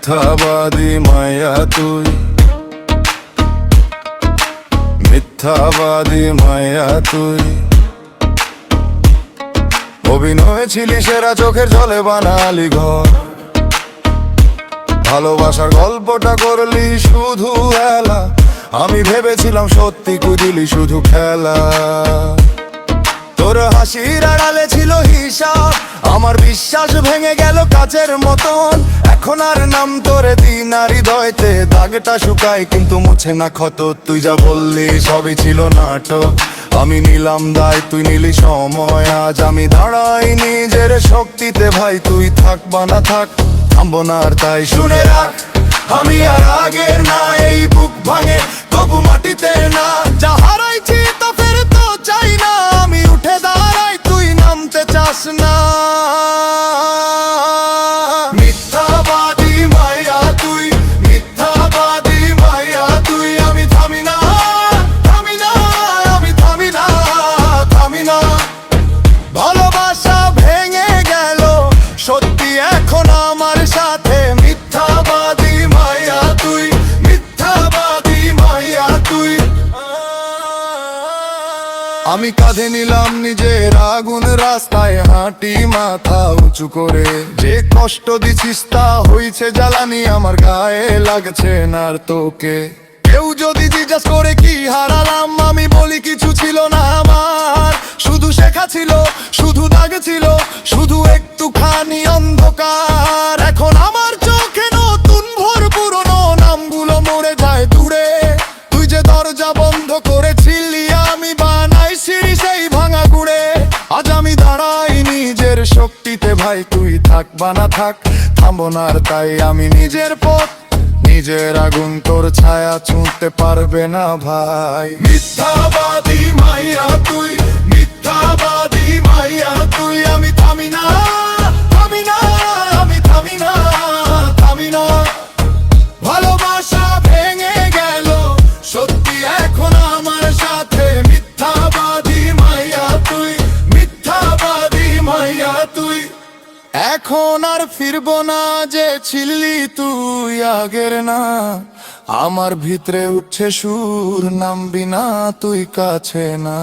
মিথ্যাবাদী মায়া তুই, মিথ্যাবাদী মায়া তুই। অভিনয় ছিলি সেরা, চোখের জলে বানালি ঘর, ভালোবাসার গল্পটা করলি শুধু হেলা। আমি ভেবেছিলাম সত্যি, কুদিলি শুধু খেলা। তোর হাসির আড়ালে ছিল হিসাব, আমার বিশ্বাস ভেঙে গেল কাচের মতন। এখন আর নাম তোরে দিন আর হৃদয়তে দাগটা শুকায়, কিন্তু মুছে না ক্ষত। তুই যা বললি সবই ছিল নাটক, আমি নিলাম দায়, তুই নিলি সময়। আজ আমি দাঁড়াই নিজের শক্তিতে, ভাই তুই থাক বা না থাক, থামবো না আর তাই। শুনে রাখ, আমি আর আগের না, এই বুক ভাঙে তবু মাটিতে না। যা হারাইছি তা ফের তো চাই না, আমি উঠে দাঁড়াই, তুই নামতে চাস না। মিথ্যাবাদী মাইয়া তুই, মিথ্যাবাদী মাইয়া তুই। আমি থামি না, থামি না, আমি থামি না, থামি না। ভালোবাসা ভেঙে গেল সত্যি এখন আমার সাথে। মিথ্যাবাদী মাইয়া তুই, মিথ্যাবাদী মাইয়া তুই। আমি কাঁধে নিলাম নিজের আগুন, রাস্তায় হাঁটি মাথা উঁচু করে। যে কষ্ট দিছিস তা হইছে জ্বালানি, আমার গায়ে লাগছে না আর তোকে। কেউ যদি জিজ্ঞাস করে কি হারালাম, আমি বলি কিছু ছিল না আমার, শুধু শেখা ছিল, শুধু দাগ ছিল, শুধু একটুখানি অন্ধকার। এখন আমার চোখে নতুন ভোর, পুরনো নামগুলো মরে যায় দূরে। তুই যে দরজা বন্ধ করেছিলি, আমি বানাই সিঁড়ি সেই ভাঙা গুড়ে। আজ আমি দাঁড়াই নিজের শক্তিতে, ভাই তুই থাক বা না থাক, থামবো না আর তাই। আমি নিজের পথ, নিজের আগুন, তোর ছায়া ছুঁতে পারবে না ভাই। মিথ্যাবাদী মাইয়া তুই, মিথ্যাবাদী মাইয়া তুই। আমি থামি না, থামি না, আমি থামি না, থামি না। ভালোবাসা ভেঙে গেল সত্যি এখন আমার সাথে। মিথ্যাবাদী মাইয়া তুই, মিথ্যাবাদী মাইয়া তুই। এখন আর ফিরবো না, যে ছিলি তুই আগের না। আমার ভিতরে উঠছে সুর, নামবি না তুই কাছে না।